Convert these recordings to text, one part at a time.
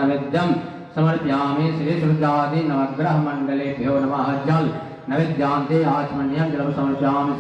नैवेद्यं समर्पयामि श्री सूर्यादि नवग्रह मंडलेभ्यो नमः। जल नैवेद्यान्ते आचमनीयं जलं समर्पयामि।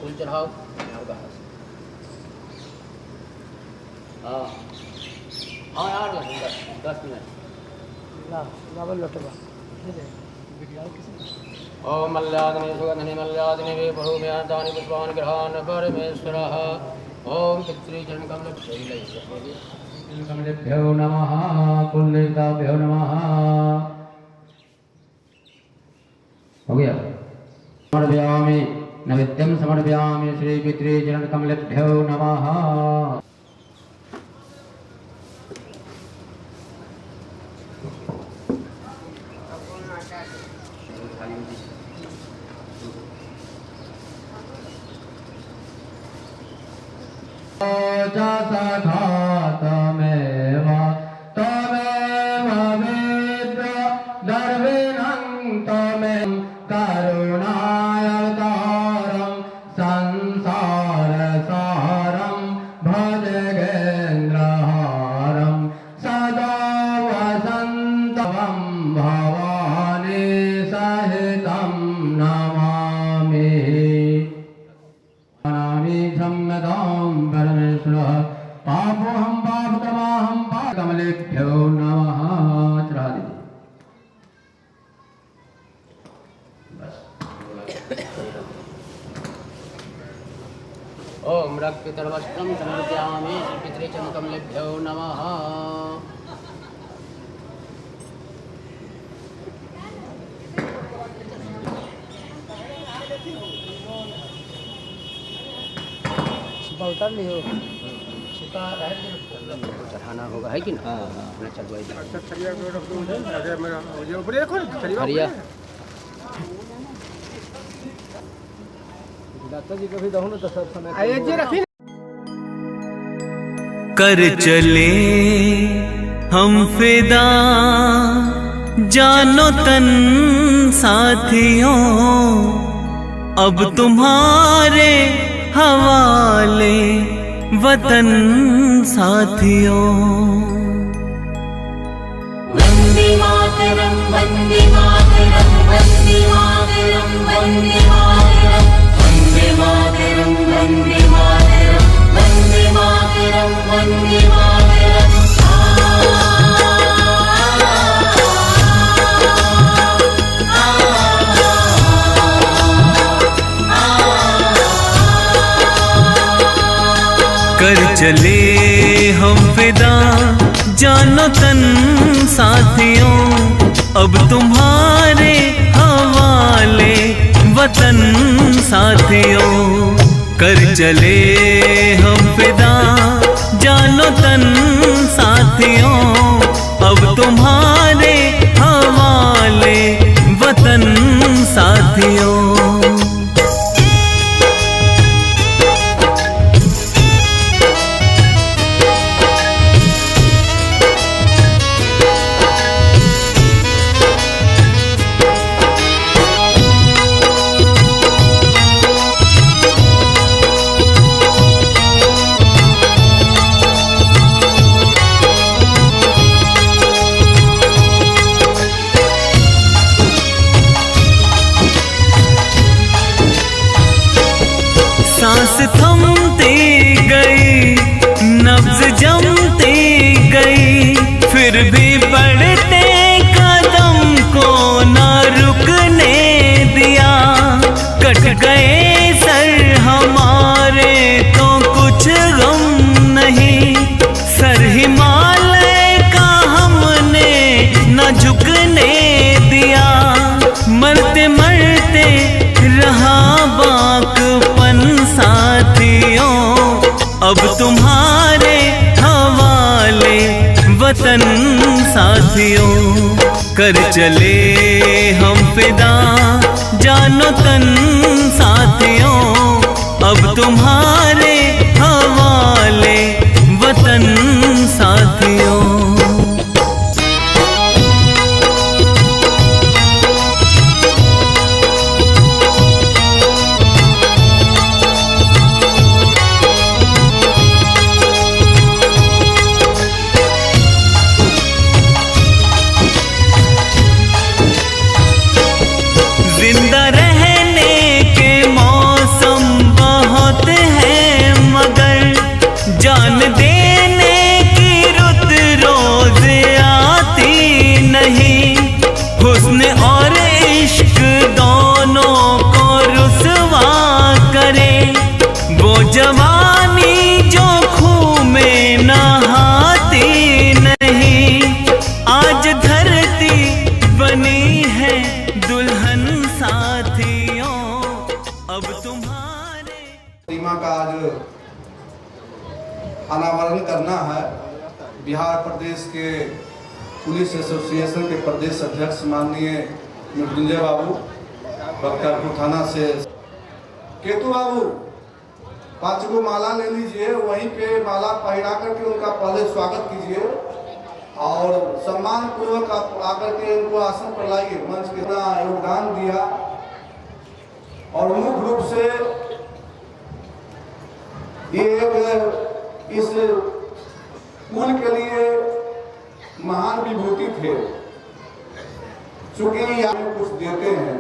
फूल चढ़ाओ। हाँ हाँ यार 10 मिनट ओम मल्ल्यादिने सुगंधिने मल्ल्यादिने वे बहुम्यातानि पुष्पाणि गृहान् परमेश्वरः। ओम श्रीकमलेभ्यो नमः कुलदेवताभ्यो नमः। हो गया। समर्पयामि नैवेद्यं समर्पयामि श्री पितृचरणकमलेभ्यो नमः। तमेव तमेव वेद दर्विणं तमेव करुणायतारं संसारसारं भजगेन्द्रहारं सदा वसन्तं भवानी सहितं नमामि। सम्यतां परमेश्वरः पापोऽहं पापतमाहं कमलेभ्यो नमः। चढ़ा दीजिए बस। ओम रक्तपितर्वस्त्रं समर्पयामि पितृचरणकमलेभ्यो नमः। उतार लियो चढ़ाना होगा है कि ना। अपना चढ़वाई कर चले हम फिदा जानो तन साथियों, अब तुम्हारे हवाले वतन साथियों। वंदे मातरम वंदे मातरम वंदे मातरम वंदे मातरम वंदे मातरम वंदे मातरम वंदे मातरम वंदे मातरम। कर चले हम फिदा जानो तन साथियों, अब तुम्हारे हवाले वतन साथियों। कर चले हम फिदा जानो तन साथियों, अब तुम्हारे हवाले वतन साथियों। सांस थमती गई, नब्ज जमती गई, फिर भी बढ़ते कदम को ना रुकने दिया। कट गए सर हमारे तो कुछ गम नहीं, सर हिमालय का हमने न झुकने दिया। मरते मरते रहा बाकपन सा अब तुम्हारे हवाले वतन साथियों, कर चले हम फिदा जानो तन साथियों। अब तुम्हारे हवाले वतन साथियों। जिंदा रहने के मौसम बहुत हैं, मगर जान देने की रुत रोज आती नहीं। हुस्न और इश्क दोनों को रुसवा करे, वो जवानी जो खून में नहाती नहीं। आज धरती बनी है दुल्हन साथियों, अब तुम्हारे प्रतिमा का आज अनावरण करना है। बिहार प्रदेश के पुलिस एसोसिएशन के प्रदेश अध्यक्ष माननीय मृत्युंजय बाबू बख्तियारपुर थाना से, केतु बाबू 5 गो माला ले लीजिए, वहीं पे माला पहना करके उनका पहले स्वागत कीजिए और सम्मान पूर्वक आप आकर के इनको आसन पर लाइए। मंच के इतना योगदान दिया और मुख्य रूप से ये एक इस कुल के लिए महान विभूति थे, चूंकि यहाँ कुछ देते हैं,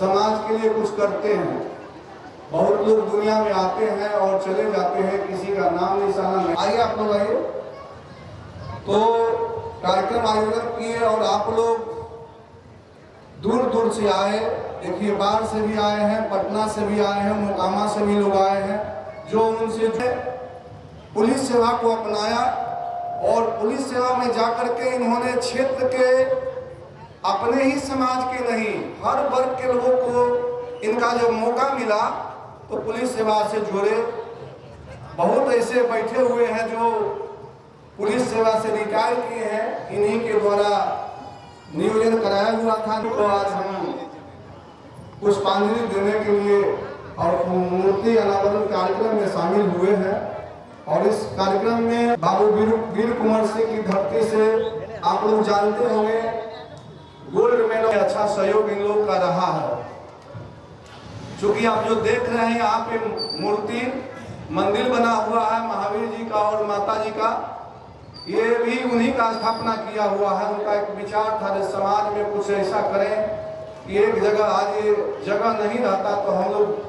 समाज के लिए कुछ करते हैं। बहुत लोग दुनिया में आते हैं और चले जाते हैं, किसी का नाम निशाना नहीं। आइए आप लोग आइए। तो कार्यक्रम आयोजन किए और आप लोग दूर दूर से आए, देखिए बाहर से भी आए हैं, पटना से भी आए हैं, मोकामा से भी लोग आए हैं, जो उनसे जो पुलिस सेवा को अपनाया और पुलिस सेवा में जाकर के इन्होंने क्षेत्र के अपने ही समाज के नहीं, हर वर्ग के लोगों को इनका जब मौका मिला तो पुलिस सेवा से जुड़े। बहुत ऐसे बैठे हुए हैं जो पुलिस सेवा से रिटायर किए हैं, इन्हीं के द्वारा नियोजन कराया हुआ था। तो आज हम पुष्पांजलि देने के लिए और मूर्ति अनावरण कार्यक्रम में शामिल हुए हैं और इस कार्यक्रम में बाबू वीर कुंवर सिंह की धरती से आप लोग जानते होंगे गोल्ड मेडल में अच्छा सहयोग इन लोग का रहा है। चूंकि आप जो देख रहे हैं यहाँ पे मूर्ति मंदिर बना हुआ है महावीर जी का और माता जी का, ये भी उन्हीं का स्थापना किया हुआ है। उनका एक विचार था कि समाज में कुछ ऐसा करें कि एक जगह, आज ये जगह नहीं रहता तो हम लोग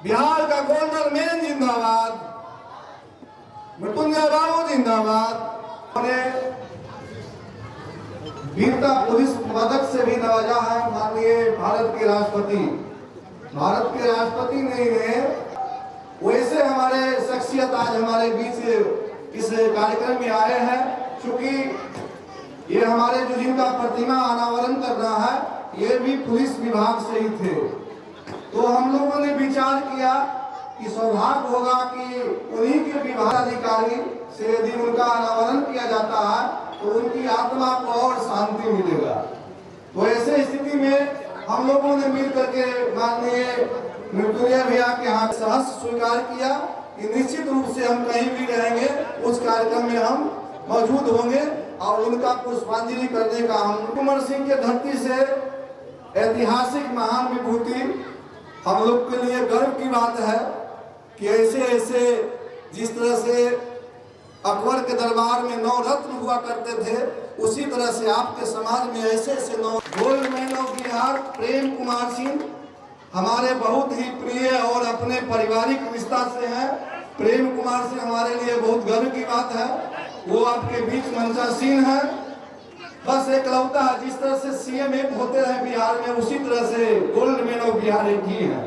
बिहार का गोल्डन मैन जिंदाबाद, मृत्युंजय बाबू जिंदाबाद। उन्हें वीरता पुलिस पदक से भी नवाजा है माननीय भारत के राष्ट्रपति। भारत के राष्ट्रपति नहीं है, वैसे हमारे शख्सियत आज हमारे बीच इस कार्यक्रम में आए हैं। क्योंकि ये हमारे जो जिनका प्रतिमा अनावरण करना है ये भी पुलिस विभाग से ही थे। तो हम लोगों ने विचार किया कि सौभाग्य होगा कि उन्हीं के विभाग अधिकारी से यदि उनका अनावरण किया जाता है तो उनकी आत्मा को और शांति मिलेगा। तो ऐसे स्थिति में हम लोगों ने मिल करके माननीय मृत्युंजय भैया के हाथ सहर्ष स्वीकार किया कि निश्चित रूप से हम कहीं भी रहेंगे उस कार्यक्रम में हम मौजूद होंगे और उनका पुष्पांजलि करने का हम कुंवर सिंह के धरती से ऐतिहासिक महान विभूति हम लोग के लिए गर्व की बात है कि ऐसे जिस तरह से अकबर के दरबार में 9 रत्न हुआ करते थे उसी तरह से आपके समाज में ऐसे 9 gold man of Bihar Prem Kumar Singh हमारे बहुत ही प्रिय और अपने पारिवारिक रिश्ता से हैं। प्रेम कुमार सिंह हमारे लिए बहुत गर्व की बात है। वो आपके बीच मंचासीन है। बस एक लौता है जिस तरह से सीएम एक होते रहे बिहार में उसी तरह से गोल्ड मैन ऑफ बिहार एक ही है।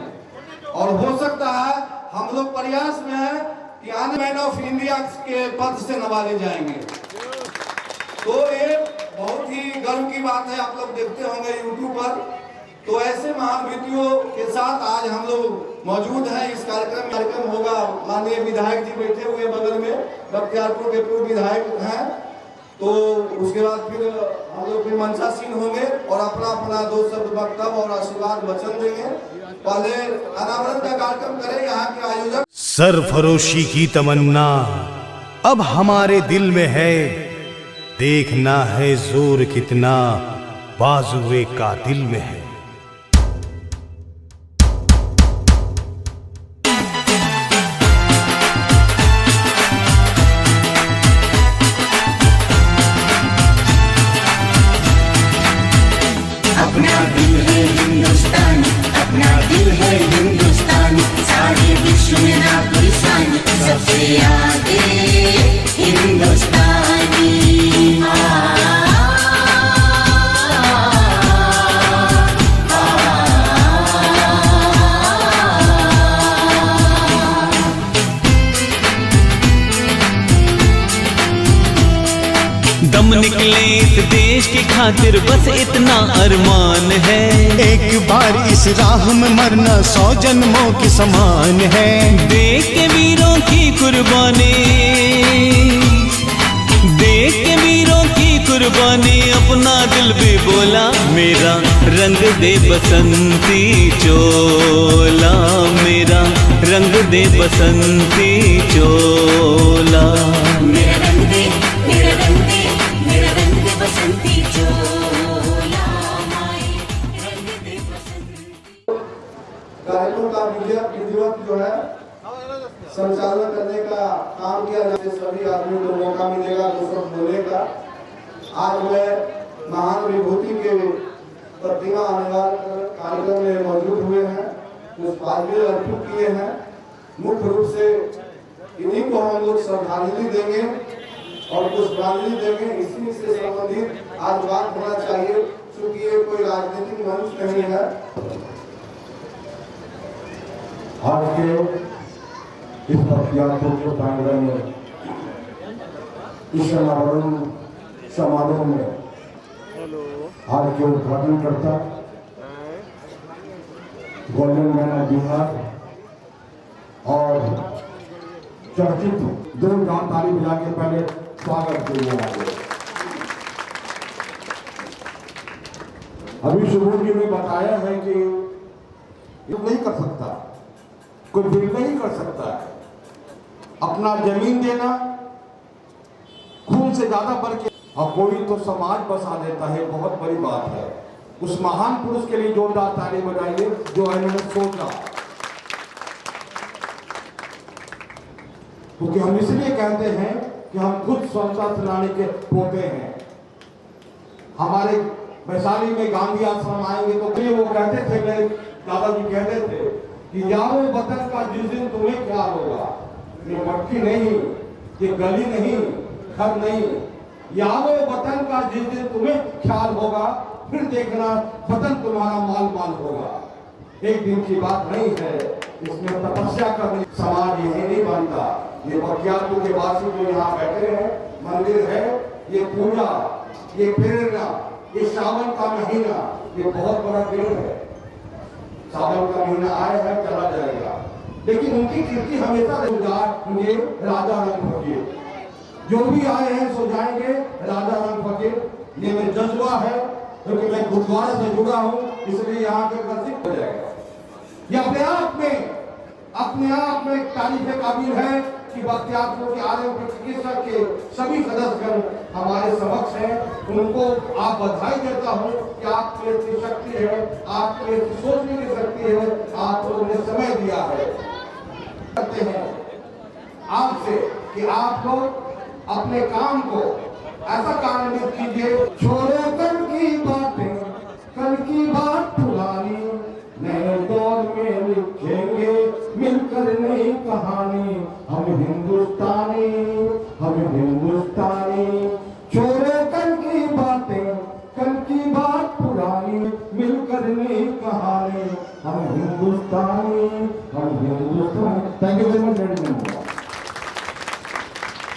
और हो सकता है हम लोग प्रयास में हैं कि आने मैन ऑफ इंडिया के पद से नवाजे जाएंगे। तो ये बहुत ही गर्व की बात है। आप लोग देखते होंगे यूट्यूब पर। तो ऐसे महान व्यक्तियों के साथ आज हम लोग मौजूद हैं इस कार्यक्रम होगा। माननीय विधायक जी बैठे हुए बगल में, बख्तियारपुर के पूर्व विधायक हैं। तो उसके बाद फिर हम लोग फिर मंचासीन होंगे और अपना 2 शब्द वक्तव्य और आशीर्वाद वचन देंगे। पहले अनावरण का कार्यक्रम करें यहाँ के आयोजक। सरफरोशी की तमन्ना अब हमारे दिल में है, देखना है जोर कितना बाजुए का दिल में है। अपना दिल है हिंदुस्तानी, अपना दिल है हिंदुस्तानी, सारे विश्व में ना कोई सानी, सबसे आगे हिंदुस्तानी। दम निकले इस देश की खातिर बस इतना अरमान है। एक बार इस राह में मरना 100 जन्मों के समान है। देख के वीरों की कुर्बानी, देख के वीरों की कुर्बानी, अपना दिल भी बोला मेरा रंग दे बसंती चोला, मेरा रंग दे बसंती चोला। मेरा रंग दे, मेरा रंग दे, मेरा रंग दे बसंती चोला, माई रंग दे बसंती। कार्यक्रम का विधिवत जो है संचालन करने का काम किया जाए। सभी आदमी को मौका मिलेगा दूसरों बोलने का। आज मैं महान विभूति के प्रतिमा अनावरण कार्यक्रम में मौजूद हुए हैं, पुष्पांजलि अर्पित किए हैं। मुख्य रूप से इन्हीं को हम लोग श्रद्धांजलि देंगे और पुष्पांजलि देंगे। इसी से संबंधित आज बात होना चाहिए क्योंकि ये कोई राजनीतिक मंच नहीं है। आज के इस बख्तियारपुर के प्रांगण में इस अनावरण समारोह में आज के उद्घाटन करता गोल्डन मैन ऑफ बिहार और चर्चित जोरदार ताली बजा के पहले स्वागत के लिए आगे। अभी शुरू जी ने बताया है कि ये नहीं कर सकता, कोई बिल नहीं कर सकता है। अपना जमीन देना खून से ज्यादा बढ़ के, और कोई तो समाज बसा देता है, बहुत बड़ी बात है। उस महान पुरुष के लिए जोरदार ताली बजाइए जो इन्होंने सोचा। क्योंकि हम इसलिए कहते हैं कि हम खुद स्वतंत्रता सेनानी के पोते हैं। हमारे वैशाली में गांधी आश्रम आएंगे तो वो कहते थे, मेरे दादाजी कहते थे कि यारो वतन का जिस दिन तुम्हें ख्याल होगा, ये मट्टी नहीं ये गली नहीं, घर नहीं, यादो वतन का जिस दिन तुम्हें ख्याल होगा, फिर देखना वतन तुम्हारा माल माल होगा। एक दिन की बात नहीं है, इसमें तपस्या करने समाज यही नहीं बनता। ये बख्तियारपुर के वासी जो यहाँ बैठे हैं, मंदिर है, ये पूजा, ये प्रेरणा, ये सावन का महीना, ये बहुत बड़ा दिन है। सावन का महीना आया है, चला जाएगा, लेकिन उनकी कीर्ति हमेशा होंगे राजा रंग फकीर। जो भी आए हैं सो जाएंगे राजा रंग फकीर। ये मेरा जज्बा है, क्योंकि मैं गुरुद्वारा से जुड़ा हूँ, इसलिए यहाँ के प्रसिद्ध हो जाएगा। ये अपने आप में तारीफ काबिल है कि बख्तियारपुर के आरोग्य चिकित्सक के सभी सदस्यगण हमारे समक्ष हैं। उनको आप बधाई देता हूँ कि आपके इतनी शक्ति है, आपके सोचने की शक्ति है, आप लोगों ने समय दिया है। करते हैं आपसे कि आप लोग अपने काम को ऐसा कार्यान्वित कीजिए। छोड़ो कल की बातें, कल की बात पुरानी, नए दौर में लिखेंगे मिलकर नई कहानी। हम हिंदुस्तानी, हम हिंदुस्तानी। छोड़ो कल की बातें, कल की बात पुरानी, मिलकर नई कहानी। हम हिंदुस्तानी, हम हिंदुस्तानी। Thank you very much ladies and gentleman.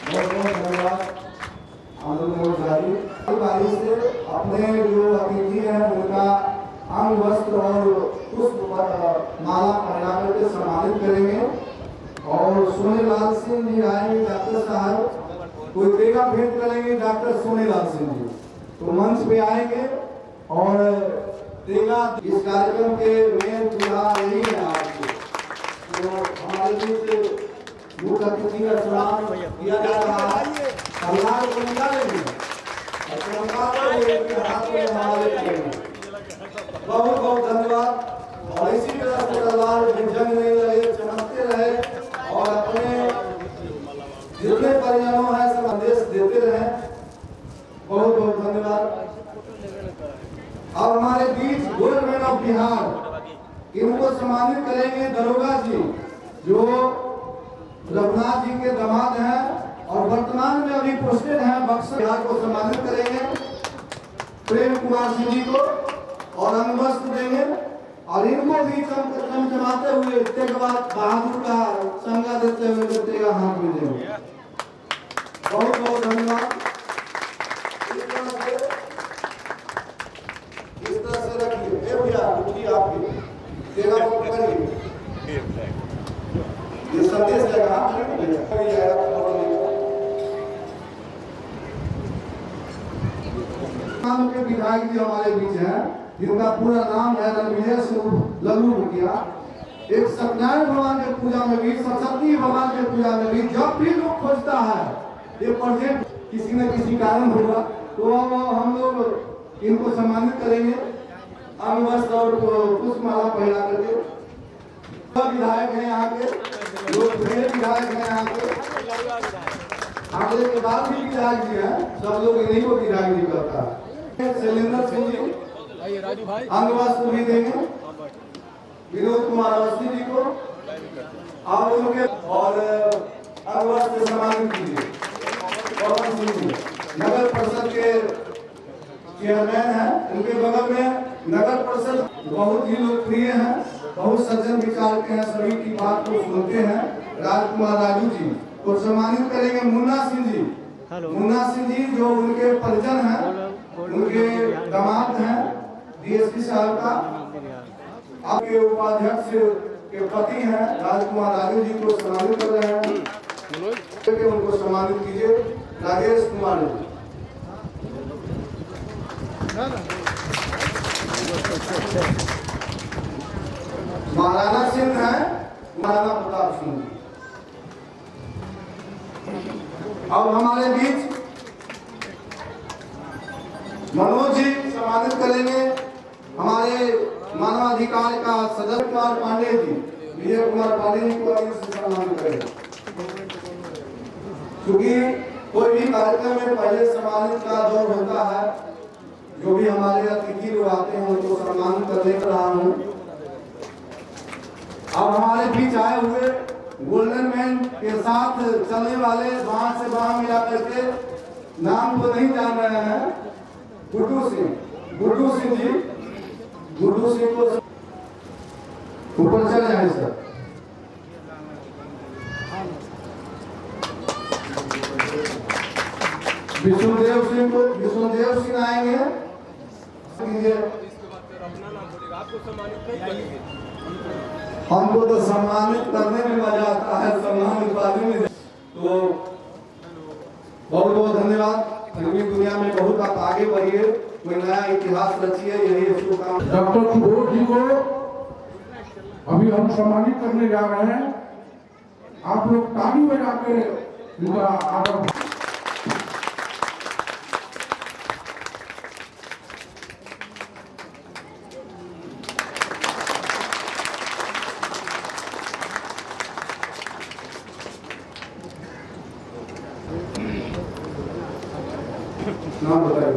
बहुत बहुत धन्यवाद। बारी से अपने जो अतिथि हैं उनका अंग वस्त्र और पुष्प माला पहना करके सम्मानित करेंगे। और सोनेलाल सिंह जी आएंगे, डॉक्टर साहब कोई देगा भेंट करेंगे। डॉक्टर सोनेलाल सिंह जी तो मंच पे आएंगे और देगा। इस कार्यक्रम के मेन दूल्हा यही है आपके, तो हमारे बीच मुख्य अतिथि का चुनाव किया जा रहा है। सरकार को निकालेंगे, बहुत बहुत धन्यवाद। और इसी तरह से तलवार जंग नहीं रहे, चमकते रहे और अपने जितने परिजनों हैं सब संदेश देते रहे। बहुत बहुत धन्यवाद। अब हमारे बीच गोल्ड मैन ऑफ बिहार, इनको सम्मानित करेंगे दरोगा जी, जो रघुनाथ जी के दामाद हैं और वर्तमान में अभी पोस्टेड हैं बक्सर। बिहार को सम्मानित करेंगे प्रेम कुमार सिंह जी को और अंग वस्त्र देंगे। और इनको भी चमचमाते हुए तेगबाद बहादुर का संगा देते हुए तेगा हाथ में देंगे। बहुत बहुत धन्यवाद। इस तरह से रखिए भैया, आपकी तेगा करिए, ये संदेश देगा के विधायक जी हमारे बीच हैं, जिनका पूरा नाम है रणवीर सिंह लल्लू भुटिया। एक सत्यनारायण भगवान के पूजा में भी, सरस्वती भगवान के पूजा में भी जब भी लोग खोजता है ये प्रोजेक्ट किसी न किसी कारण होगा, तो हम लोग इनको सम्मानित करेंगे अंग वस्त्र और पुष्प माला पहना करके। विधायक हैं यहाँ के, लोग विधायक हैं यहाँ के, आगे के बाद भी विधायक जी हैं, सब लोग इन्हीं को विधायक जी करता है। शैलेंद्र सिंह जी अंग वस्त्र भी देंगे विनोद कुमार अवस्थी जी को, आप उनके और अंग वस्त्र सम्मानित कीजिए। पवन सिंह जी नगर परिषद के चेयरमैन हैं, उनके बगल में नगर परिषद बहुत ही लोकप्रिय हैं, बहुत सज्जन विचार के हैं, सभी की बात को सुनते हैं। राजकुमार राजू जी को सम्मानित करेंगे। मुन्ना सिंह जी, मुन्ना सिंह जी जो उनके परिजन हैं, उनके दामाद हैं डीएसपी साहब का। आपके उपाध्यक्ष के पति हैं राजकुमार राजू जी को सम्मानित कर रहे हैं, उनको सम्मानित कीजिए। राजेश कुमार जी, महाराणा सिंह है, महाराणा प्रताप सिंह। अब हमारे बीच मनोज जी सम्मानित करेंगे। हमारे मानवाधिकार का सदस्य कुमार पांडे जी, विजय कुमार पांडे जी को सम्मानित करेंगे। क्योंकि कोई भी कार्यक्रम में पहले सम्मानित का दौर होता है, जो भी हमारे अतिथि लोग आते हैं उनको सम्मान करने कर रहा हूँ। अब हमारे बीच आए हुए गोल्डन मैन के साथ चलने वाले वहां से वहां मिला करके नाम तो नहीं जान रहे हैं, गुड्डू सिंह जी, गुड्डू सिंह को ऊपर चले जाए सर। विष्णुदेव सिंह आएंगे। हमको तो सम्मानित करने में मजा आता है, सम्मान पाने में। तो बहुत बहुत धन्यवाद। फिल्मी दुनिया में बहुत आप आगे बढ़िए, कोई नया इतिहास रचिए, यही शुभकामना। डॉक्टर सुबोध जी को अभी हम सम्मानित करने जा रहे हैं। आप लोग ताली बजा के इनका आदर। नाम बताइए।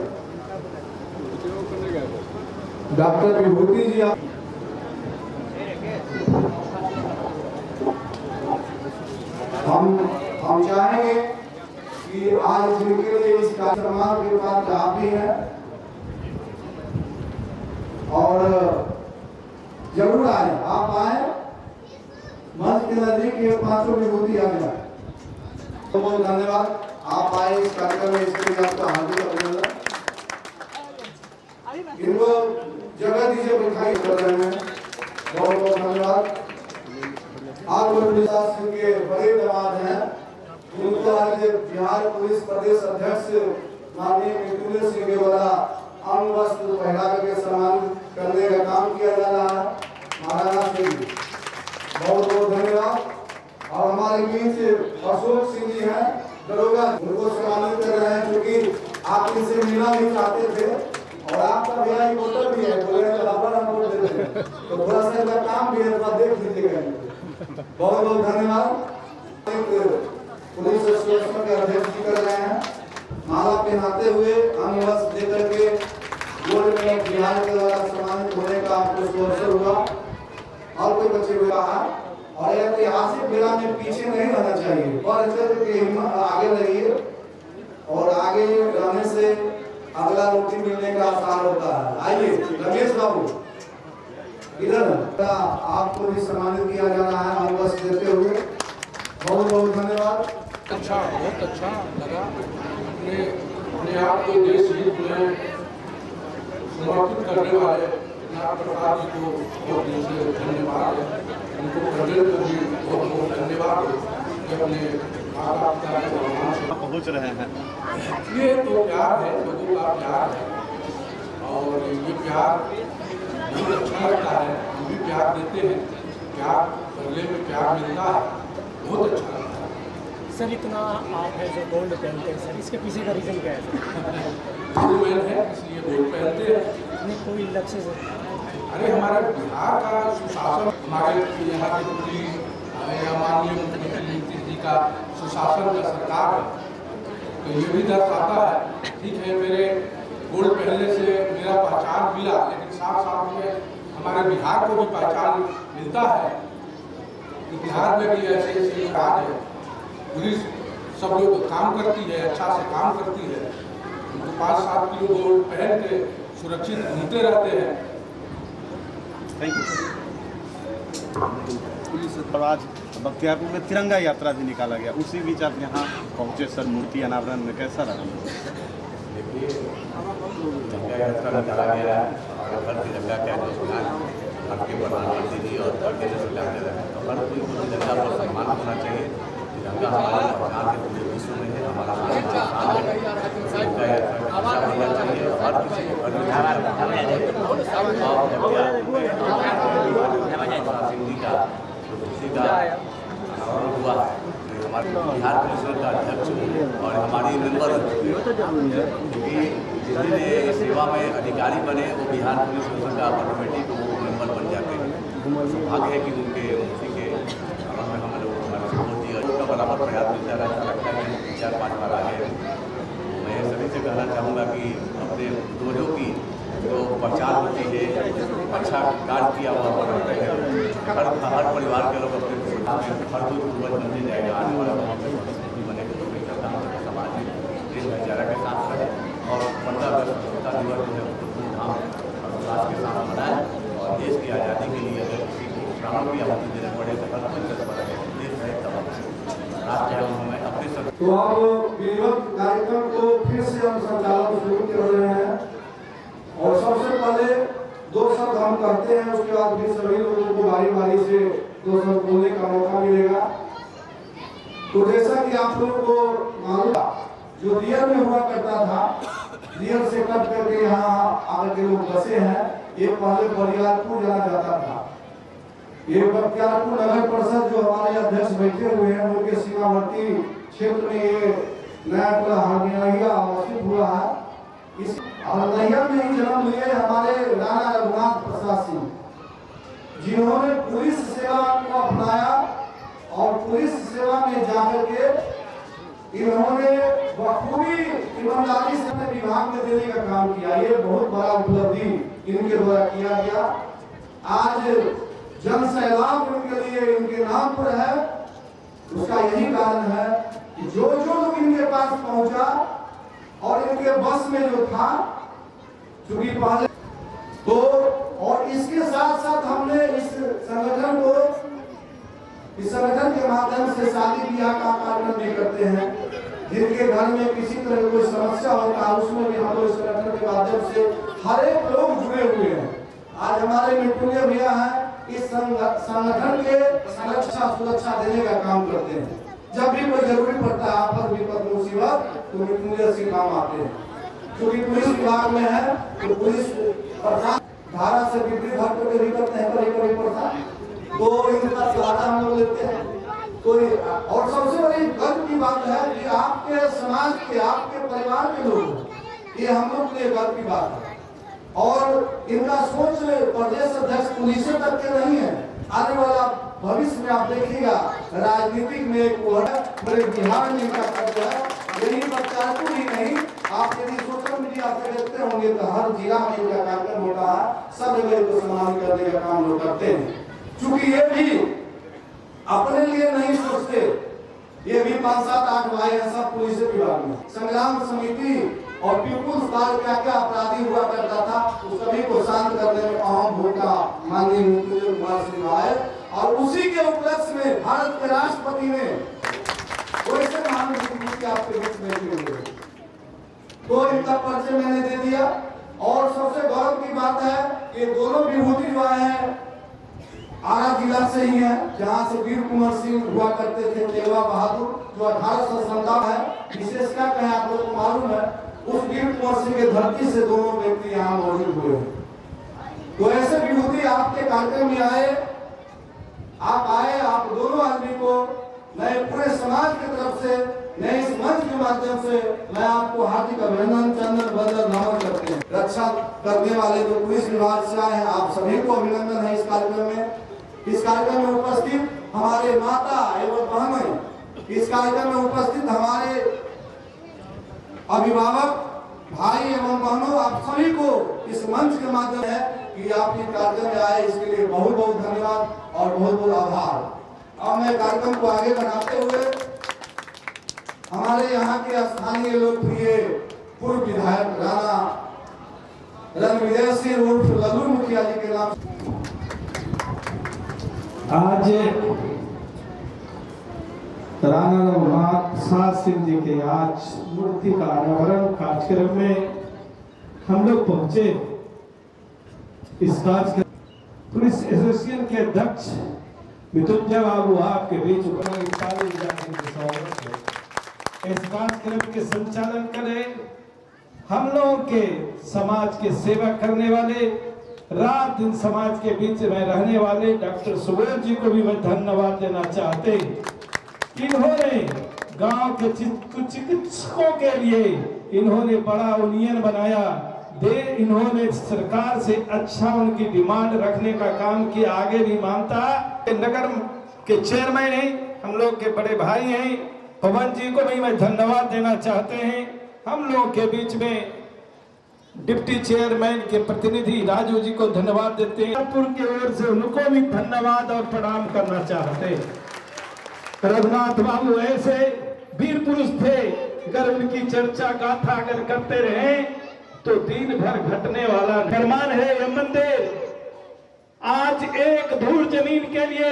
डॉक्टर विभूति जी, आप हम चाहेंगे कि आज जिनके लिए इस कार्यक्रम के बाद आप भी हैं और जरूर आए, आप आए मंच के नजदीक, ये पांचों विभूति आ गया। तो बहुत धन्यवाद, आप आए इस कार्यक्रम में, इसके लिए आपका हार्दिक अभिनंदन। इनको जगह दीजिए, दिखाई कर रहे हैं। बहुत बहुत धन्यवाद। आप गुरप्रसाद सिंह के बड़े दामाद हैं, उनको आज बिहार पुलिस प्रदेश अध्यक्ष माननीय मृत्युंजय सिंह के द्वारा अंग वस्त्र पहना करके सम्मान करने का काम किया जा रहा है। महाराणा सिंह, बहुत बहुत धन्यवाद। और हमारे बीच अशोक सिंह जी हैं, दरोगा, उनको सम्मानित कर रहे हैं, क्योंकि आप इनसे मिलना भी चाहते थे और आपका भैया वोटर भी है, बोले बराबर हम वोट देते हैं, तो थोड़ा सा इनका काम भी है, थोड़ा देख लीजिएगा। बहुत बहुत धन्यवाद। पुलिस एसोसिएशन के अध्यक्ष जी कर रहे हैं, माला पहनाते हुए अंग वस्त्र देकर के गोल्ड मेडल बिहार के द्वारा सम्मानित होने का आपको अवसर हुआ। और कोई बच्चे हुए कहा, और ऐतिहासिक मेला में पीछे नहीं रहना चाहिए, पर चल के आगे रहिए, और आगे रहने से अगला रोटी मिलने का आसार होता है। आइए रमेश बाबू, इधर आपको भी सम्मानित किया जा रहा है अंग वस्त्र देते हुए। बहुत बहुत धन्यवाद। अच्छा, बहुत अच्छा लगा। अपने आप को देश हित में समर्पित करने वाले प्रसाद जी को बहुत दिल से धन्यवाद है। उनको प्रदेश को भी बहुत बहुत धन्यवाद कि अपने माता पिता के सम्मान से पहुंच रहे हैं। ये तो प्यार है, लोगों का प्यार है, और ये प्यार बहुत अच्छा लगता है। हम भी प्यार देते हैं, प्यार बदले में प्यार मिलता है, बहुत अच्छा लगता है। सर इतना आप है जो गोल्ड पहनते हैं सर, इसके पीछे का रीज़न क्या है सर? गोल्ड है इसलिए गोल्ड पहनते हैं। नहीं कोई लक्ष्य से? अरे हमारे बिहार का सुशासन, हमारे यहाँ की पूरी माननीय मुख्यमंत्री नीतीश जी का सुशासन का सरकार है, तो ये भी दर्शाता है। ठीक है, मेरे गोल्ड पहनने से मेरा पहचान मिला, लेकिन साथ साथ में हमारे बिहार को भी पहचान मिलता है। बिहार में भी ऐसे ऐसे कार्य है, पुलिस सब लोग काम करती है, अच्छा से काम करती है। उनको 5-7 किलो गोल्ड पहन के सुरक्षित घूमते रहते हैं। Thank you. पुलिस और आज बख्तियारपुर में तिरंगा यात्रा भी निकाला गया, उसी बीच आप यहाँ पहुँचे सर, मूर्ति अनावरण में कैसा रहा? देखिए, तिरंगा यात्रा निकाला गया है और हर तिरंगा का अनुष्ठान आपके प्रधानमंत्री जी और केंद्र सरकार ने रखा, तो हर कोई को तिरंगा पर सम्मान होना चाहिए। तिरंगा हमारे पहचान के पूरे विश्व में है, हमारा तिरंगा यात्रा होना चाहिए और हर किसी को सिंह जी का खुशी का अनावरण हुआ है। हमारे बिहार पुलिस का अध्यक्ष और हमारी मेंबर, क्योंकि जितने सेवा में अधिकारी बने वो बिहार पुलिस का ऑटोमेटिक वो मेंबर बन जाते हैं। सौभाग्य है कि उनके उसी के में हम लोग हमारे सपोर्ट दिया, उसका बराबर प्रयास मिलता रहता, लगता है कि 4-5 बार आगे। मैं सभी से कहना चाहूँगा कि अपने दोनों की जो पहचान होती है, अच्छा कार्य किया हुआ हर परिवार के लोग अपने हर कोई पूर्वज बनते जाएगा, आने वाला गाँव में भी बनेगा, तो मैं चाहता हूँ कि समाज में देश भाईचारा के साथ रहे और 15 अगस्त स्वतंत्रता दिवस जो है धूमधाम और उल्लास के साथ मनाए और देश की आज़ादी के लिए अगर किसी को प्राणों की आहुति देना पड़े तो हर कोई तत्पर है, देश है तब राष्ट्र है हमें अपने सब। तो अब विधिवत कार्यक्रम को फिर से हम संचालन शुरू कर रहे हैं और सबसे पहले 2 शब्द हम कहते हैं, उसके बाद भी सभी लोगों को बारी बारी से 2 शब्द बोलने का मौका मिलेगा। तो जैसा कि आप लोगों को मालूम जो रियल में हुआ करता था, रियल से कट करके यहाँ आकर के लोग बसे हैं, ये पहले बरियारपुर जाना जाता था। ये बरियारपुर नगर परिषद जो हमारे अध्यक्ष बैठे हुए हैं उनके सीमावर्ती क्षेत्र में ये नया हानिया अवस्थित हुआ है। इस नैया में ही जन्म लिए हमारे राणा रघुनाथ प्रसाद सिंह, जिन्होंने पुलिस सेवा को अपनाया और पुलिस सेवा में जाकर के इन्होंने बखूबी ईमानदारी से अपने विभाग में देने का काम किया। ये बहुत बड़ा उपलब्धि इनके द्वारा किया गया। आज जन सैलाब इनके लिए इनके नाम पर है। उसका यही कारण है कि जो लोग इनके पास पहुंचा और इनके बस में जो था, चूंकि पहले तो और इसके साथ साथ हमने इस संगठन के माध्यम से शादी ब्याह का कार्यक्रम भी करते हैं। जिनके घर में किसी तरह की कोई समस्या होता है उसमें भी हम लोग इस संगठन के माध्यम से हर एक लोग जुड़े हुए हैं। आज हमारे मिट्टूलिया भैया हैं, इस संगठन के सुरक्षा देने का काम करते हैं। जब भी कोई जरूरी पड़ता है आफत विपद मुसीबत तो मिट्टूलिया से काम आते हैं। क्योंकि पुलिस विभाग में है तो पुलिस प्रधान धारा से विपरीत हटकर के भी करते हैं, कभी पड़ता तो इनका सहारा हम लोग लेते हैं। कोई और सबसे बड़ी गर्व की बात है कि आपके समाज के आपके परिवार के लोग, ये हम लोग के लिए गर्व की बात है। और इनका सोच प्रदेश अध्यक्ष पुलिस तक के नहीं है, आने वाला भविष्य में आप देखिएगा राजनीतिक में एक बड़े बिहार में इनका कर्तव्य है। यही प्रचारकों ही नहीं, आप यदि सोशल मीडिया से देखते होंगे तो हर जिला में इनका कार्यक्रम होता है, सब जगह को सम्मान करने का काम लोग करते हैं। चूंकि ये भी अपने लिए नहीं सोचते, ये भी 5, 7, 8 भाई हैं सब पुलिस विभाग में। संग्राम समिति और पीपुल्स बार क्या अपराधी हुआ करता था, उस सभी को शांत करने में अहम भूमिका माननीय मुख्यमंत्री कुमार सिंह है। और उसी के उपलक्ष्य में भारत के राष्ट्रपति ने वैसे महान विभूति आपके बीच में दी हुई, तो इनका परिचय मैंने दे दिया। और सबसे गौरव की बात है कि दोनों विभूति जो आए हैं आरा जिला से ही है, जहाँ से वीर कुंवर सिंह हुआ करते थे, तेगवा बहादुर जो 1857 है। विशेष क्या कहें आप लोग को मालूम है, उस वीर कुंवर सिंह के धरती से दोनों व्यक्ति यहाँ मौजूद हुए। तो ऐसे विभूति आपके कार्यक्रम में आए, आप दोनों आदमी को मैं पूरे समाज की तरफ से मैं इस मंच के माध्यम से मैं आपको हार्दिक अभिनंदन चंदन बंदन नमन करते हैं। रक्षा करने वाले जो पुलिस विभाग से आए हैं आप सभी को अभिनंदन है। इस कार्यक्रम में उपस्थित हमारे माता एवं बहनें, इस कार्यक्रम में उपस्थित हमारे अभिभावक भाई एवं बहनों, आप सभी को इस मंच के माध्यम है कि आप इस कार्यक्रम में आए, इसके लिए बहुत बहुत धन्यवाद और बहुत बहुत आभार। अब मैं कार्यक्रम को आगे बढ़ाते हुए हमारे यहाँ के स्थानीय लोकप्रिय पूर्व विधायक राणा रणविजय सिंह उर्फ लल्लू मुखिया जी के नाम आज राणा रघुनाथ प्रसाद सिंह जी के आज मूर्ति का अनावरण कार्यक्रम में हम लोग पहुंचे। इस कार्यक्रम पुलिस एसोसिएशन के अध्यक्ष मृत्युंजय बाबू आपके बीच इस कार्यक्रम के संचालन करें। हम लोगों के समाज के सेवा करने वाले, रात दिन समाज के बीच में रहने वाले डॉक्टर सुबोध जी को भी मैं धन्यवाद देना चाहते। इन्होंने गांव के चिकित्सकों के लिए इन्होंने बड़ा यूनियन बनाया, इन्होंने सरकार से अच्छा उनकी डिमांड रखने का काम किया, आगे भी मानता। नगर के चेयरमैन हैं, हम लोग के बड़े भाई हैं, पवन जी को भी मैं धन्यवाद देना चाहते हैं। हम लोग के बीच में डिप्टी चेयरमैन के प्रतिनिधि राजू जी को धन्यवाद देते हैं। की ओर से उनको भी धन्यवाद और प्रणाम करना चाहते हैं। रघुनाथ बाबू ऐसे वीर पुरुष थे, अगर उनकी चर्चा गाथा अगर करते रहे तो दिन भर घटने वाला निर्माण है। यह मंदिर आज एक धूल जमीन के लिए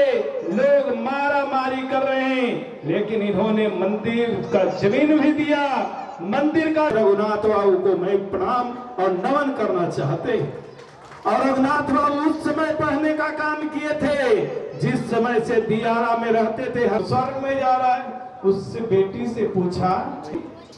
लोग मारा मारी कर रहे हैं, लेकिन इन्होंने मंदिर का जमीन भी दिया। मंदिर का रघुनाथ बाबू को मैं प्रणाम और नमन करना चाहते हैं। और रघुनाथ बाबू उस समय पढ़ने का काम किए थे जिस समय से दियारा में रहते थे, हर स्वर्ग में जा रहा है। उससे बेटी से पूछा,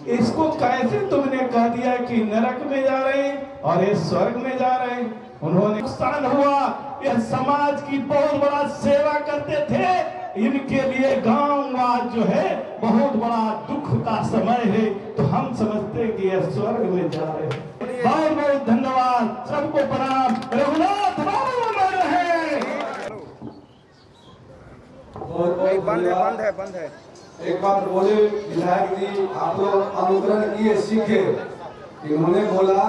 इसको कैसे तुमने कह दिया कि नरक में जा रहे हैं और ये स्वर्ग में जा रहे हैं? उन्होंने नुकसान हुआ, यह समाज की बहुत बड़ा सेवा करते थे, इनके लिए गांव आज जो है बहुत बड़ा दुख का समय है, तो हम समझते हैं कि यह स्वर्ग में जा रहे हैं। बहुत बहुत धन्यवाद, सबको प्रणाम। रघुनाथ बाबू अमर रहे। बंद है। एक बात बोले विधायक जी, आप लोग अनुकरण किए, सीखे। इन्होंने बोला,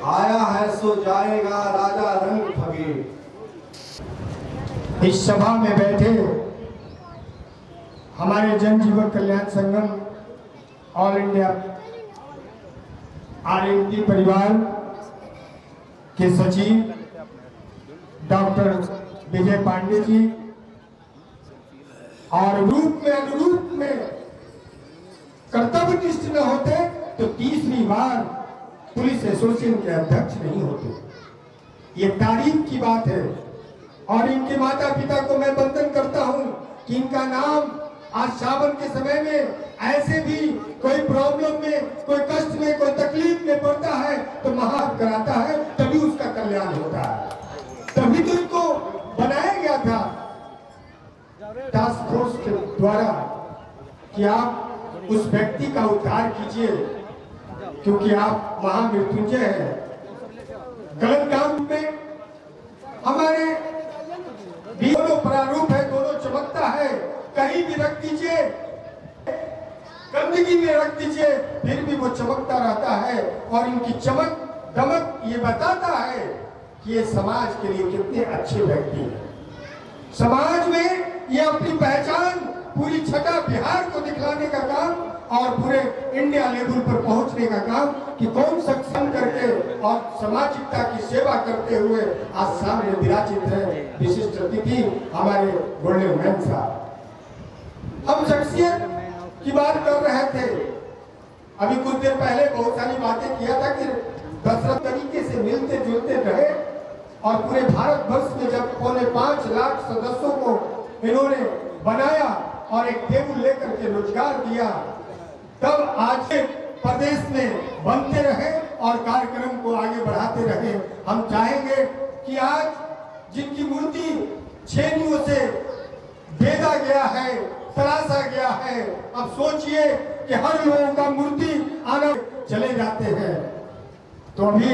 आया है सो जाएगा राजा रंग फकीर। इस सभा में बैठे हमारे जन जीवन कल्याण संगम ऑल इंडिया RMT परिवार के सचिव डॉक्टर विजय पांडे जी, और रूप में अनुरूप में कर्तव्यनिष्ठ न होते तो तीसरी बार पुलिस एसोसिएशन के अध्यक्ष नहीं होते। ये तारीफ की बात है। और इनके माता पिता को मैं वंदन करता हूं कि इनका नाम आज सावन के समय में ऐसे भी कोई प्रॉब्लम में, कोई कष्ट में, कोई तकलीफ में पड़ता है तो महान कराता है, तभी उसका कल्याण होता है। तभी तो इनको बनाया गया था टास्क फोर्स के द्वारा कि आप उस व्यक्ति का उद्धार कीजिए, क्योंकि आप महामृत्युंजय हैं। गलत काम में हमारे दोनों प्रारूप है, दोनों चमकता है। कहीं भी रख दीजिए, गंदगी में रख दीजिए, फिर भी वो चमकता रहता है। और इनकी चमक दमक ये बताता है कि ये समाज के लिए कितने अच्छे व्यक्ति हैं। समाज में ये अपनी पहचान पूरी छठा बिहार को दिखलाने का काम और पूरे इंडिया लेवल पर पहुंचने का काम कि कौन सक्षम करके और सामाजिकता की सेवा करते हुए आज सामने विराजित है विशिष्ट अतिथि हमारे गोल्डन मैन साहब। हम शख्सियत की बात कर रहे थे, अभी कुछ देर पहले बहुत सारी बातें किया था कि दशरथ तरीके से मिलते जुलते रहे और पूरे भारत वर्ष में जब 5.25 लाख सदस्यों को इन्होंने बनाया और एक टेबल लेकर के रोजगार दिया, तब आज प्रदेश में बनते रहे और कार्यक्रम को आगे बढ़ाते रहे। हम चाहेंगे कि आज जिनकी मूर्ति छेनियों से बेदा गया है, तराशा गया है, अब सोचिए कि हर लोगों का मूर्ति आना चले जाते हैं। तो अभी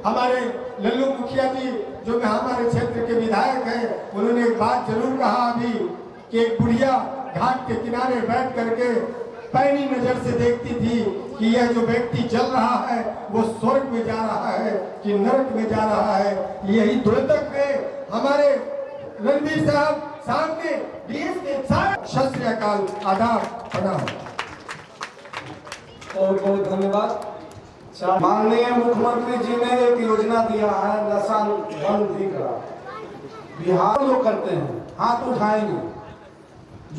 हमारे लल्लू मुखिया जी जो हमारे क्षेत्र के विधायक हैं, उन्होंने एक बात जरूर कहा अभी कि एक बुढ़िया घाट के किनारे बैठ करके पैनी नजर से देखती थी कि यह जो व्यक्ति चल रहा है वो स्वर्ग में जा रहा है कि नरक में जा रहा है। यही द्योतक में हमारे रणवीर साहब सामने देश के साथ सत श्री अकाल, आदाब, प्रणाम। बहुत बहुत धन्यवाद। माननीय मुख्यमंत्री जी ने एक योजना दिया है नशा बंदी का। बिहार लोग करते हैं हाथ उठाएंगे,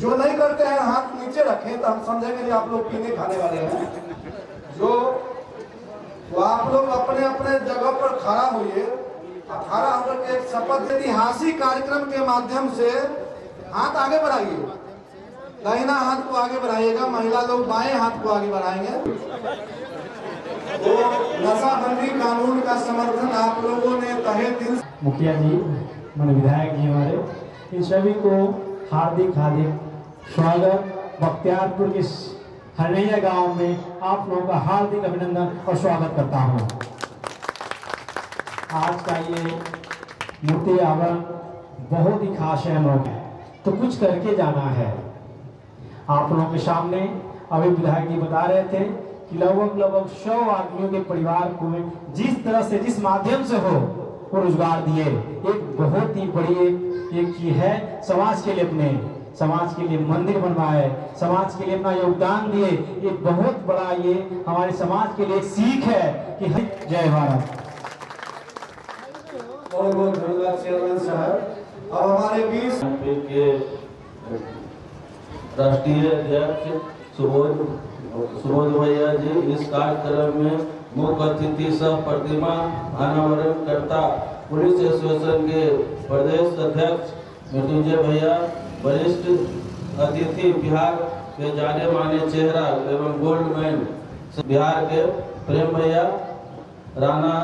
जो नहीं करते हैं हाथ नीचे रखें तो हम समझेंगे कि आप लोग पीने खाने वाले हैं। जो तो आप लोग अपने अपने जगह पर खड़ा होइए, खड़ा होकर के एक शपथ ऐतिहासिक कार्यक्रम के माध्यम से हाथ आगे बढ़ाइए। दाहिना हाथ को आगे बढ़ाइएगा, महिला लोग बाएं हाथ को आगे बढ़ाएंगे। तो नशाबंदी कानून का समर्थन आप लोगों ने तहे दिल। मुखिया जी, मन विधायक जी हमारे, इन सभी को हार्दिक हार्दिक स्वागत। बख्तियारपुर के हरनैया गांव में आप लोगों का हार्दिक अभिनंदन और स्वागत करता हूं। आज का ये मूर्ति आवरण बहुत ही खास है हम लोग, तो कुछ करके जाना है। आप लोगों के सामने अभी विधायक जी बता रहे थे कि लगभग 100 आदमियों के परिवार को जिस तरह से, जिस माध्यम से हो वो रोजगार दिए। एक बहुत ही बड़ी एक की है समाज के लिए अपने समाज के लिए मंदिर बनवाए, समाज के लिए अपना योगदान दिए। एक बहुत बड़ा ये हमारे समाज के लिए एक सीख है कि जय भारत। बहुत बहुत धन्यवाद चेयरमैन साहब। अब हमारे बीच के राष्ट्रीय अध्यक्ष सुबोध भैया जी इस कार्यक्रम में मुख्य अतिथि सह प्रतिमा अनावरण करता पुलिस एसोसिएशन के प्रदेश अध्यक्ष मृत्युंजय भैया, वरिष्ठ अतिथि बिहार के जाने माने चेहरा एवं गोल्ड मैन बिहार के प्रेम भैया, राणा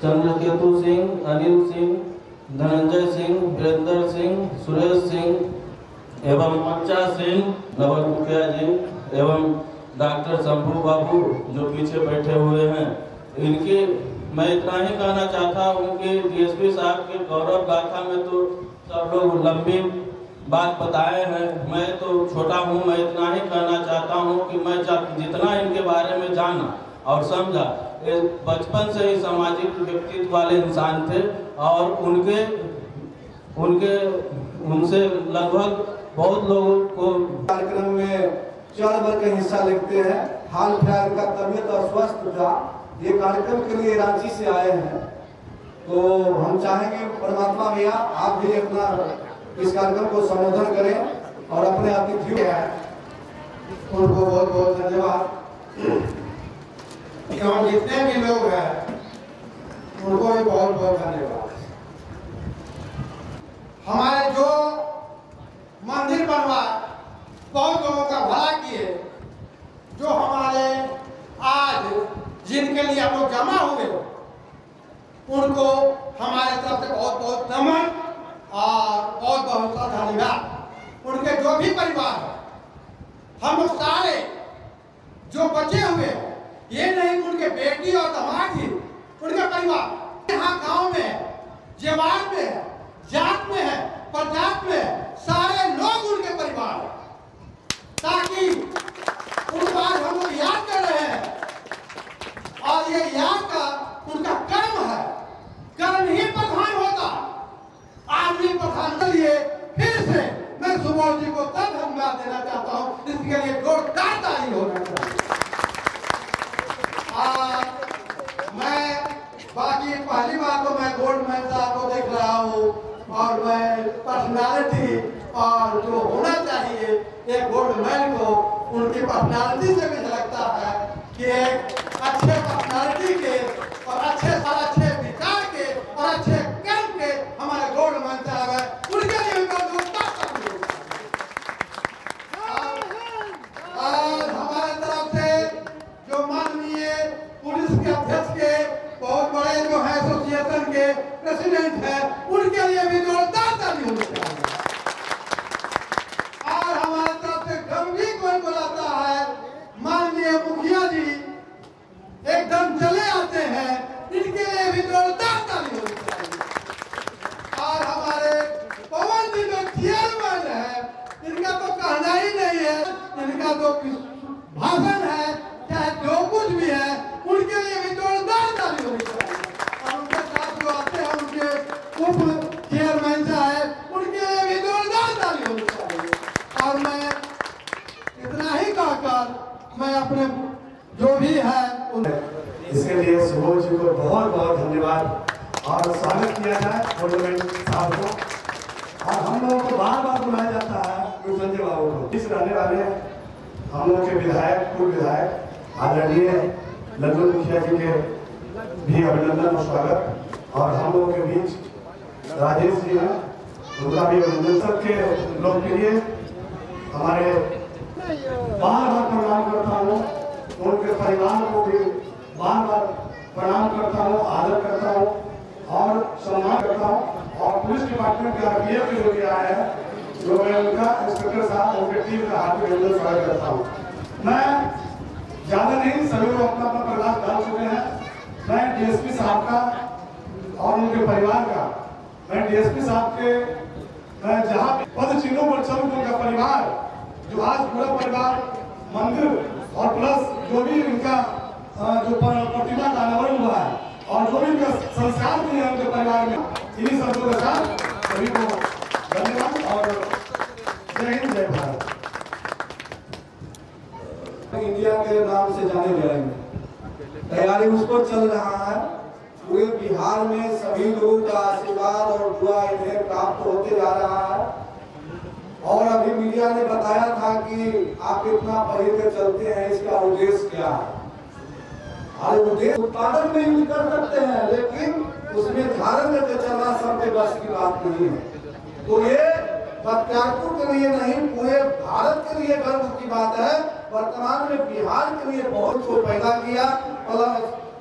चंद्रकेतु सिंह, अनिल सिंह, धनंजय सिंह, वीरेंद्र सिंह, सुरेश सिंह एवं मंचा सिंह, नवल मुखिया जी एवं डॉक्टर शंभू बाबू जो पीछे बैठे हुए हैं। इनके मैं इतना ही कहना चाहता हूँ कि डीएसपी साहब के गौरव गाथा में तो सब लोग लंबी बात बताए हैं। मैं तो छोटा हूँ, मैं इतना ही कहना चाहता हूँ कि मैं जितना इनके बारे में जाना और समझा, बचपन से ही सामाजिक व्यक्तित्व वाले इंसान थे और उनसे लगभग बहुत लोगों को कार्यक्रम में चढ़ बढ़ के हिस्सा लेते हैं। हाल फिलहाल का तबीयत अस्वस्थ था, ये कार्यक्रम के लिए रांची से आए हैं, तो हम चाहेंगे परमात्मा भैया आप भी अपना इस कार्यक्रम को संबोधन करें और अपने अतिथियों उनको बहुत बहुत धन्यवाद। यहाँ जितने भी लोग हैं उनको भी बहुत बहुत धन्यवाद। हमारे जो मंदिर बनवा बहुत लोगों का भला किए, जो हमारे आज जिनके लिए हम लोग जमा हुए उनको हमारे तरफ से बहुत बहुत नमन और बहुत बहुत धन्यवाद। उनके जो भी परिवार है, हम लोग सारे जो बचे हुए ये नहीं उनके बेटी और दामाद ही उनके परिवार यहाँ गांव में, जवान में, जात में है, प्रजात में सारे लोग उनके परिवार हैं, ताकि उनको आज हम लोग याद कर रहे हैं और ये याद का उनका कर्म है। कर्म ही प्रधान होता, आदमी प्रधान के लिए फिर से मैं सुबोध जी को तब धन्यवाद देना चाहता हूँ, इसके लिए जोरदार ताली होना चाहिए। मैं बाकी पहली बार तो मैं गोल्ड मैन साहब को देख रहा हूँ और मैं पर्सनालिटी और जो होना चाहिए एक गोल्ड मैन को, उनकी पर्सनालिटी से भी लगता है कि एक अच्छे पर्सनालिटी के और अच्छे विचार के और अच्छे कर्म के हमारे गोल्ड मैन साहब है, उनके लिए और हमारे तरफ से जो माननीय पुलिस के अध्यक्ष के बहुत बड़े जो है एसोसिएशन के प्रेसिडेंट है, उनके लिए भी जोरदार ताली होनी चाहिए। और हमारे तरफ से गंभीर कोई बुलाता है, माननीय मुखिया जी एकदम चले आते हैं, इनके लिए भी जोरदार ताली होनी चाहिए। और हमारे पवन जी जो चेयरमैन है, इनका तो कहना ही नहीं है, इनका तो भाषण है चाहे जो कुछ भी है, उनके लिए भी जोरदार ताली होनी चाहिए। और उनके साथ जो आते हैं उनके उप चेयरमैन साहब, उनके लिए भी जोरदार ताली होनी चाहिए। और मैं इतना ही कहकर मैं अपने जो भी है इसके लिए सुबोध जी को बहुत बहुत धन्यवाद और स्वागत किया जाए गोल्ड साहब को। और हम लोगों को बार बार बुलाया जाता है संजय बाबू को। इस रहने वाले हम लोग के विधायक, पूर्व विधायक आदरणीय लल्लू मुखिया जी के भी अभिनंदन और स्वागत। और हम लोगों के बीच राजेश जी हैं, उनका भी अभिनंदन। सबके लोग के लिए हमारे बार बार प्रणाम करता हूँ, उनके परिवार को भी बार बार प्रणाम करता हूँ, आदर करता हूँ और सम्मान करता हूँ। और पुलिस डिपार्टमेंट के आरपीएफ के जो भी आए हैं, जो मैं उनका इंस्पेक्टर साहब उनके टीम का हार्दिक अभिनंदन स्वागत करता हूँ। मैं ज़्यादा नहीं, सभी लोग अपना अपना प्रयास डाल चुके हैं। मैं डीएसपी साहब का और उनके परिवार का, मैं डीएसपी साहब के मैं जहाँ पद चिन्हों पर चल उनका परिवार, जो आज पूरा परिवार मंदिर और प्लस जो भी इनका जो प्रतिमा का अनावरण हुआ है, और जो भी उनका संस्कार भी है उनके परिवार में। इन्हीं शब्दों के साथ सभी को धन्यवाद और जय हिंद जय भारत। इंडिया के नाम से जाने जाएंगे, तैयारी उसको चल रहा है। पूरे बिहार में सभी लोगों का आशीर्वाद और दुआ इन्हें प्राप्त होते जा रहा है। और अभी मीडिया ने बताया था कि आप कितना पढ़े के चलते हैं, इसका उद्देश्य क्या है। और उद्देश्य उत्पादन में यूज कर सकते हैं, लेकिन उसमें धारण करके चलना सबके बस की बात नहीं है। तो ये बख्तियारपुर के लिए नहीं, पूरे भारत के लिए गर्व की बात है। वर्तमान में बिहार के लिए बहुत को पैदा किया। और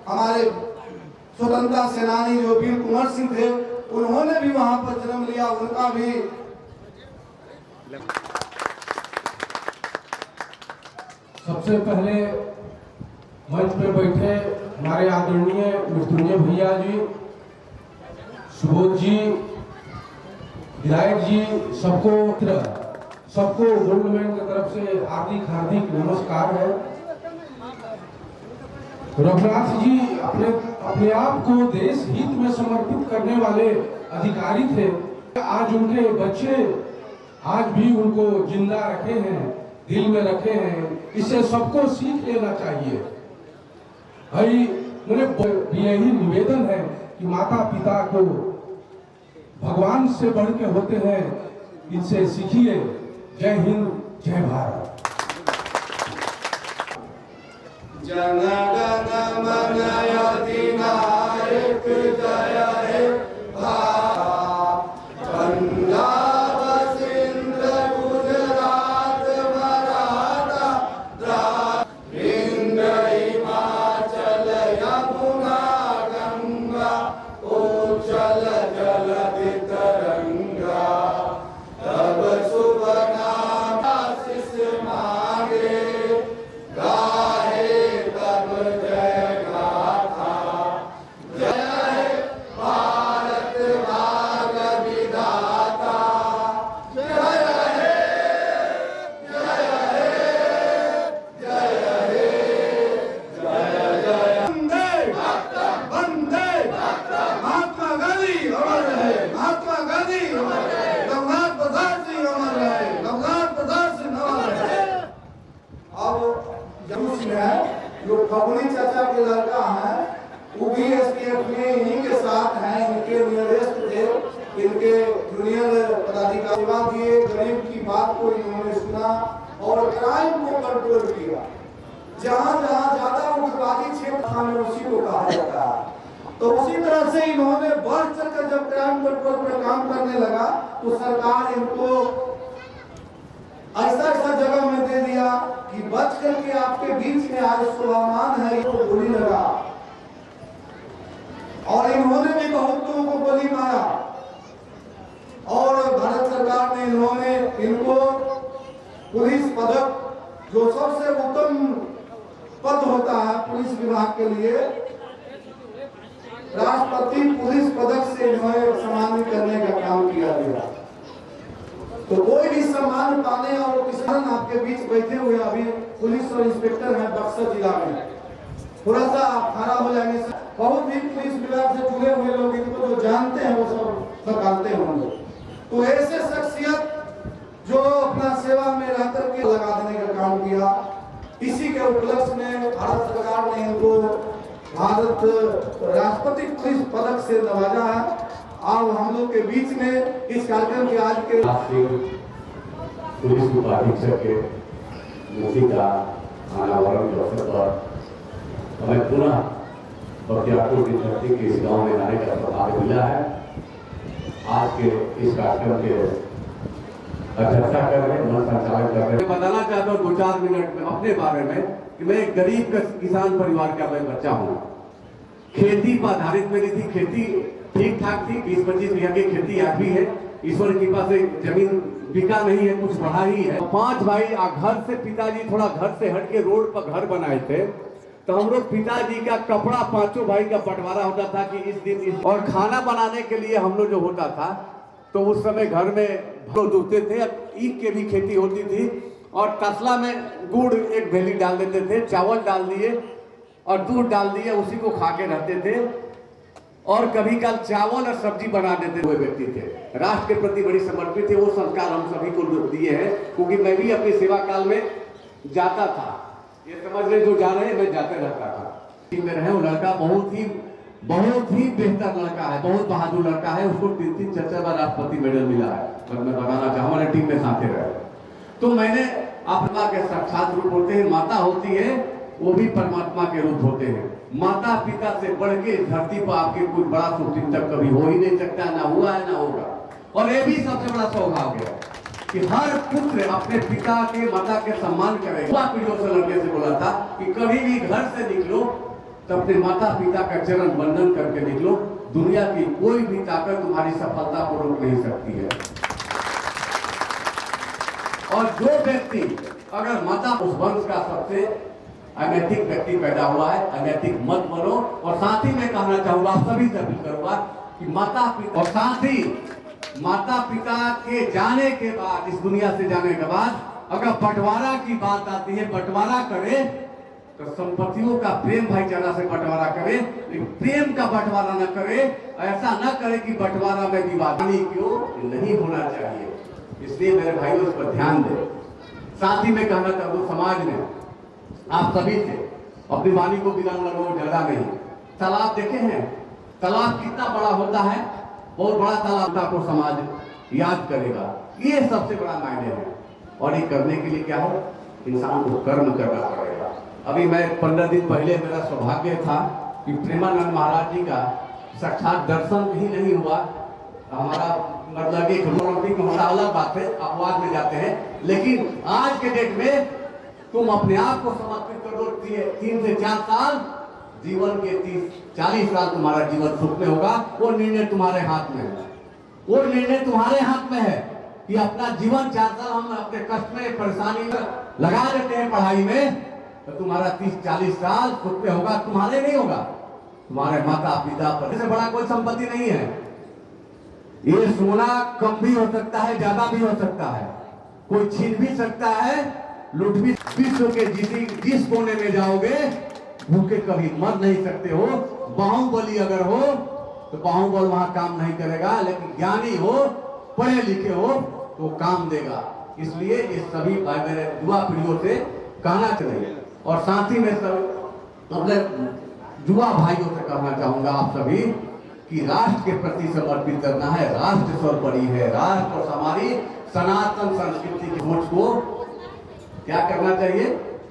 हमारे स्वतंत्रता सेनानी जो वीर कुंवर सिंह थे, उन्होंने भी वहां पर जन्म लिया, उनका भी सबसे पहले मंच पे बैठे हमारे आदरणीय मृत्युंजय भैया जी, सुबोध जी, विधायक जी, सबको गवर्नमेंट की तरफ से हार्दिक नमस्कार है। रघुनाथ जी अपने आप को देश हित में समर्पित करने वाले अधिकारी थे। आज उनके बच्चे आज भी उनको जिंदा रखे हैं, दिल में रखे हैं। इससे सबको सीख लेना चाहिए। भाई मेरे यही निवेदन है कि माता पिता को भगवान से बढ़ के होते हैं, इनसे सीखिए। जय हिंद जय भारत। जन गण मन अधिनायक जय हे भारत। पंजाब सिंध गुजरात मराठा द्राविड़ हिंद हिमाचल यमुना गंगा उच्चल जलधि तरंगा। तब शुभ नाम आशीष मांगे, गाहे तब जय गाथा। जय हे भारत भाग विधाता। जय हे जय हे जय हे जय जय। वंदे वंदे महात्मा गांधी अमर रहे, महात्मा गांधी अमर रहे, रघुनाथ प्रसाद सिंह अमर रहे, रघुनाथ प्रसाद सिंह अमर रहे। अब जरूर है जो खबरी चाचा के लड़का है, वो भी एसपीएफ में इन्हीं के साथ हैं, इनके नियरेस्ट थे। इनके जूनियर पदाधिकारी सेवा दिए, गरीब की बात को इन्होंने सुना और क्राइम को कंट्रोल किया। जहाँ जहाँ ज्यादा उग्रवादी क्षेत्र में उसी को कहा जाता है। तो उसी तरह से इन्होंने बढ़ चढ़कर जब क्राइम कंट्रोल पर काम करने लगा, तो सरकार इनको ऐसा जगह में दे दिया कि बच करके आपके बीच में आज शोभामान है, तो गोली लगा। और इन्होंने भी बहुत लोगों को गोली मारा। और भारत सरकार ने इनको पुलिस पदक, जो सबसे उत्तम पद होता है पुलिस विभाग के लिए, राष्ट्रपति पुलिस पदक से इन्हें सम्मानित करने का काम किया गया। तो कोई भी सम्मान पाने और किसान आपके बीच बैठे हुए अभी पुलिस और इंस्पेक्टर हैं बक्सर जिला में, थोड़ा सा खड़ा हो जाएंगे। बहुत भी पुलिस विभाग से जुड़े हुए लोग इनको जो जानते हैं वो सब निकालते होंगे। तो ऐसे शख्सियत जो अपना सेवा में रह करके लगा देने का काम किया, इसी के उपलक्ष्य में भारत सरकार ने इनको भारत राष्ट्रपति पुलिस पदक से नवाजा है। अब हम लोग के बीच में इस कार्यक्रम के आज के पुलिस उपाधीक्षक के मूर्ति का अनावरण के अवसर पर हमें पुनः बख्तियारपुर की धरती के इस गांव में आने का सौभाग्य मिला है। आज के इस कार्यक्रम के अध्यक्षता कर रहे हैं, संचालन कर रहे हैं। बताना चाहता हूँ 2-4 मिनट में अपने बारे में कि मैं एक गरीब किसान परिवार का मैं बच्चा हूँ। खेती पर आधारित मेरी थी, खेती ठीक ठाक थी, 20-25 बीघा की खेती आज भी है। ईश्वर की कृपा से जमीन बिका नहीं है, कुछ बढ़ा ही है। 5 भाई घर से पिताजी थोड़ा घर से हट के रोड पर घर बनाए थे, तो हम लोग पिताजी का कपड़ा 5 भाई का बंटवारा होता था कि इस दिन और खाना बनाने के लिए हम लोग जो होता था, तो उस समय घर में दूधते थे। ईख के भी खेती होती थी और तसला में गुड़ एक भेली डाल देते थे, चावल डाल दिए और दूध डाल दिए, उसी को खा के रहते थे। और कभी कल चावल और सब्जी बना देते हुए व्यक्ति थे। राष्ट्र के प्रति बड़ी समर्पित थे। वो संस्कार हम सभी को दिए हैं, क्योंकि मैं भी अपने सेवा काल में जाता था। ये समझ रहे जो जा रहे हैं, मैं जाते रहता था। टीम में रहे वो लड़का बहुत ही बेहतर लड़का है, बहुत बहादुर लड़का है। उसको 3 बार राष्ट्रपति मेडल मिला है। मैं बताना चाहूँ, हमारे टीम में साथे रहे। तो मैंने आत्मा के साक्षात रूप होते हैं, माता होती है, वो भी परमात्मा के रूप होते हैं। माता पिता से बढ़ के धरती पर आपके कुछ बड़ा शुभ चिंतक कभी हो ही नहीं सकता, ना हुआ है ना होगा। और ये भी सबसे बड़ा सौभाग्य है कि हर पुत्र अपने पिता के माता के सम्मान करेगा। पीढ़ियों से लड़के से बोला था कि कभी भी घर से निकलो तो अपने माता पिता का चरण वंदन करके निकलो। दुनिया की कोई भी ताकत तुम्हारी सफलता को रोक नहीं सकती है। और जो व्यक्ति अगर माता उस वंश का सबसे अनैतिक व्यक्ति पैदा हुआ है, अनैतिक मत बनो। और साथ ही मैं कहना चाहूंगा, आप सभी से अपील करूंगा कि माता पिता और साथ ही माता पिता के जाने के बाद, इस दुनिया से जाने के बाद अगर बंटवारा की बात आती है, बंटवारा करे तो संपत्तियों का प्रेम भाईचारा से बंटवारा करे, लेकिन प्रेम का बंटवारा न करे। ऐसा न करे कि बंटवारा में विवाद क्यों नहीं होना चाहिए। इसलिए मेरे भाइयों इस पर ध्यान दें। साथ ही मैं कहना चाहूँ, समाज में आप सभी से अपनी वाणी को विराम लगाओ, ज्यादा नहीं। तालाब देखे हैं, तालाब कितना बड़ा होता है, बहुत बड़ा तालाब को समाज याद करेगा। ये सबसे बड़ा मायने है। और ये करने के लिए क्या है, इंसान को कर्म करना पड़ेगा। अभी मैं 15 दिन पहले मेरा सौभाग्य था कि प्रेमानंद महाराज जी का साक्षात दर्शन ही नहीं हुआ। हमारा मतलब कि ओलंपिक में होना अलग बात है, अपवाद में जाते हैं, लेकिन आज के डेट में तुम अपने आप को समर्पित कर दो। 3 से 4 साल जीवन के 30-40 साल तुम्हारा जीवन सुख में होगा। वो निर्णय तुम्हारे हाथ में है, वो निर्णय तुम्हारे हाथ में है कि अपना जीवन 4 साल हम अपने कष्ट में परेशानी में लगा देते हैं पढ़ाई में, तो तुम्हारा 30-40 साल सुख में होगा, तुम्हारे नहीं होगा, तुम्हारे माता पिता पर। इससे बड़ा कोई संपत्ति नहीं है। ये सोना कम भी हो सकता है, ज्यादा भी हो सकता है, कोई छीन भी सकता है, लूट भी। विश्व के जिस कोने में जाओगे भूखे कभी मर नहीं सकते हो। बाहुबली अगर हो तो बाहुबल वहां काम नहीं करेगा, लेकिन ज्ञानी हो, पढ़े लिखे हो तो काम देगा। इसलिए ये सभी मेरे युवा पीढ़ियों से कहना चाहिए। और साथ ही में सब अपने युवा भाइयों से कहना चाहूंगा, आप सभी कि राष्ट्र के प्रति समर्पित करना है। राष्ट्र सर्वोपरि है। राष्ट्र और हमारी सनातन संस्कृति की सोच को क्या करना चाहिए,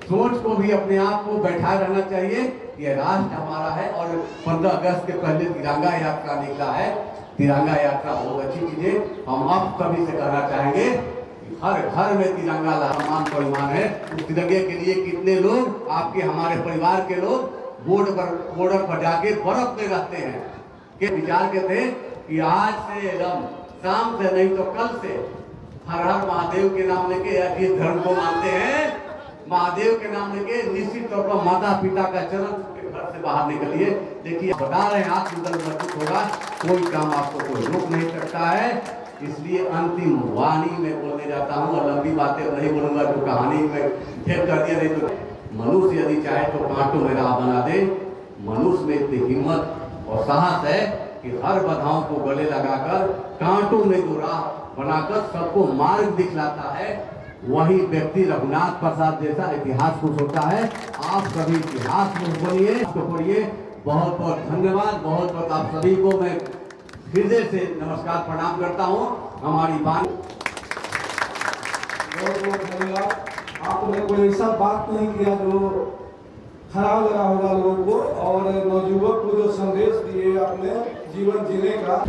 सोच को भी अपने आप को बैठाए रहना चाहिए। ये राष्ट्र हमारा है। और 15 अगस्त के पहले तिरंगा यात्रा निकला है। तिरंगा यात्रा बहुत अच्छी चीज है। हम आप सभी से कहना चाहेंगे, हर घर में तिरंगा सम्मान परिमाण है। उस तिरंगे के लिए कितने लोग, आपके हमारे परिवार के लोग बॉर्डर पर जाके बर्फ में रहते हैं। के विचार के थे कि आज से एकदम शाम से नहीं तो कल से हर हर महादेव के नाम लेके, या जिस धर्म को मानते हैं महादेव के नाम लेके निश्चित तौर पर माता पिता का चरण घर से बाहर निकलिए। देखिए बता रहे हैं, आत्मबल मजबूत होगा, कोई काम आपको कोई रोक नहीं सकता है। इसलिए अंतिम वाणी में बोलने जाता हूँ, और लंबी बातें नहीं बोलूंगा जो कहानी में फेल कर दिया। नहीं तो मनुष्य यदि चाहे तो कांटों में राह बना दे। मनुष्य में इतनी हिम्मत और साहस है कि हर बाधाओं को गले लगाकर कांटों में जो राह बनाकर सबको मार्ग दिखलाता है, वही व्यक्ति रघुनाथ प्रसाद जैसा इतिहास कुछ होता है। आप सभी इतिहास में बोलिए, पढ़िए। बहुत बहुत धन्यवाद। बहुत बहुत आप सभी को मैं हृदय से नमस्कार प्रणाम करता हूँ। हमारी बात बहुत बहुत धन्यवाद। आपने कोई ऐसा बात नहीं किया जो खराब लगा होगा लोगों को, और नवयुवक को जो संदेश दिए अपने जीवन जीने का।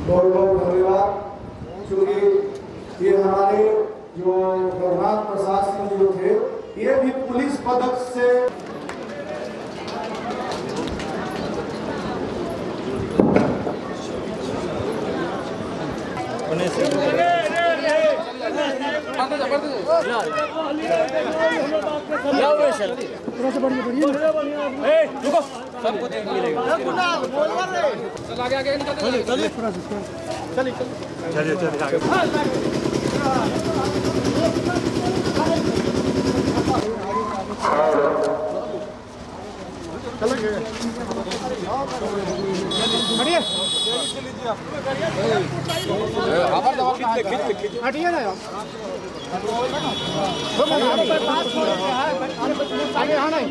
बहुत बहुत धन्यवाद। क्योंकि ये हमारे जो रघुनाथ प्रसाद सिंह जो थे, ये भी पुलिस पदक से जबरदस्त हटिए ना यार आगे यहाँ नहीं